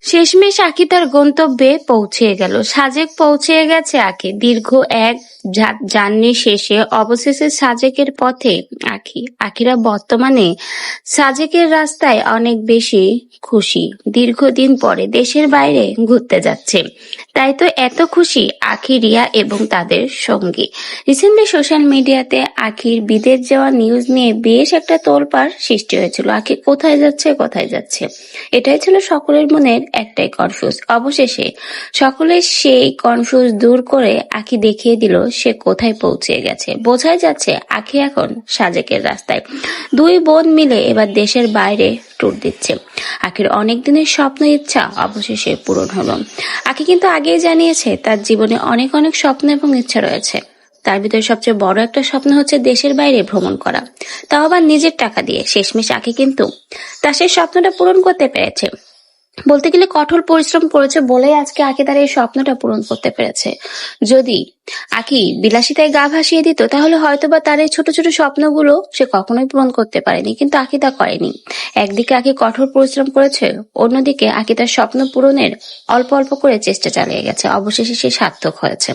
শেষমেশ আঁখি তার গন্তব্যে পৌঁছে গেল। সাজেক পৌঁছে গেছে আঁখি। দীর্ঘ এক জার্নি শেষে অবশেষে সাজেকের পথে আঁখি। আঁখিরা বর্তমানে সাজেকের রাস্তায় অনেক বেশি খুশি। দীর্ঘদিন পরে দেশের বাইরে ঘুরতে যাচ্ছে। তাই তো এত খুশি আঁখি, রিয়া এবং তাদের সঙ্গী। রিসেন্টলি সোশ্যাল মিডিয়াতে আঁখির বিদেশ যাওয়া নিউজ নিয়ে বেশ একটা তোলপাড় সৃষ্টি হয়েছিল। আঁখি কোথায় যাচ্ছে, এটাই ছিল সকলের মনের একটাই কনফিউজ। অবশেষে সকলের সেই কনফিউজ দূর করে আঁখি দেখিয়ে দিল সে কোথায় পৌঁছে গেছে। বোঝাই যাচ্ছে আঁখি এখন সাজেকের রাস্তায়। দুই বোন মিলে এবার দেশের বাইরে ট্যুর দিচ্ছে। আঁখির অনেক দিনের স্বপ্ন ইচ্ছা অবশেষে পূরণ হলো। আঁখি কিন্তু আগেই জানিয়েছে তার জীবনে অনেক অনেক স্বপ্ন এবং ইচ্ছা রয়েছে। তার ভিতরে সবচেয়ে বড় একটা স্বপ্ন হচ্ছে দেশের বাইরে ভ্রমণ করা, তাও আবার নিজের টাকা দিয়ে। শেষমেশ আঁখি কিন্তু তার সেই স্বপ্নটা পূরণ করতে পেরেছে। বলতে গেলে কঠোর পরিশ্রম করেছে বলেই আজকে আঁখি তার এই স্বপ্নটা পূরণ করতে পেরেছে। যদি আঁখি বিলাসিতায় গা ভাসিয়ে দিত তাহলে হয়তোবা তার এই ছোট ছোট স্বপ্নগুলো সে কখনোই পূরণ করতে পারেনি, কিন্তু আঁখি তা করেনি। একদিকে আঁখি কঠোর পরিশ্রম করেছে, অন্যদিকে আঁখি তার স্বপ্ন পূরণের অল্প অল্প করে চেষ্টা চালিয়ে গেছে। অবশেষে সে সার্থক হয়েছে।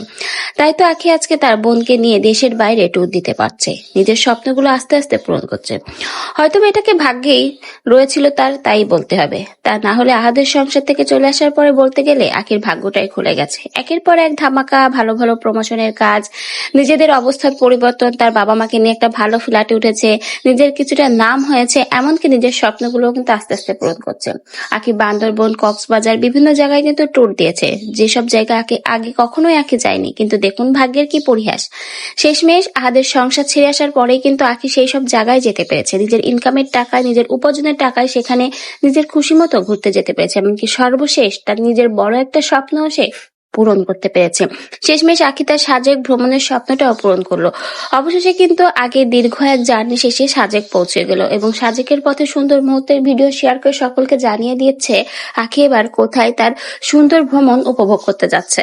তাই তো আঁখি আজকে তার বোনকে নিয়ে দেশের বাইরে ট্যুর দিতে পারছে, নিজের স্বপ্নগুলো আস্তে আস্তে পূরণ করছে। হয়তোবা এটাকে ভাগ্যেই রয়েছিল তার, তাই বলতে হবে। তা না হলে আহাদের সংসার থেকে চলে আসার পরে বলতে গেলে আঁখির ভাগ্যটাই খুলে গেছে। একের পর এক ধামাকা, ভালো ভালো প্রমোশনের কাজ, নিজেদের অবস্থার পরিবর্তন, তার বাবা মাকে নিয়ে একটা ভালো ফ্ল্যাটে উঠেছে, নিজের কিছুটা নাম হয়েছে, এমনকি নিজের স্বপ্নগুলো কিন্তু আস্তে আস্তে পূরণ করছে। আঁখি বান্দরবন, কক্সবাজার বিভিন্ন জায়গায় কিন্তু ট্যুর দিয়েছে, যেসব জায়গা আগে কখনোই আঁখি যায়নি। কিন্তু দেখুন ভাগ্যের কি পরিহাস, শেষমেশ আহাদের সংসার ছেড়ে আসার পরেই কিন্তু আঁখি সেই সব জায়গায় যেতে পেরেছে। নিজের ইনকামের টাকায়, নিজের উপার্জনের টাকায় সেখানে নিজের খুশি মতো ঘুরতে যেতে পেরেছে। এমনকি সর্বশেষ তার নিজের বড় একটা স্বপ্ন সে পূরণ করতে পেরেছে। শেষমেশ আঁখি তার সাজেক ভ্রমণের স্বপ্নটাও পূরণ করলো। অবশেষে কিন্তু আগে দীর্ঘ এক জার্নি শেষে সাজেক পৌঁছে গেল এবং সাজেকের পথে সুন্দর মুহূর্তের ভিডিও শেয়ার করে সকলকে জানিয়ে দিয়েছে আঁখি এবার কোথায় তার সুন্দর ভ্রমণ উপভোগ করতে যাচ্ছে।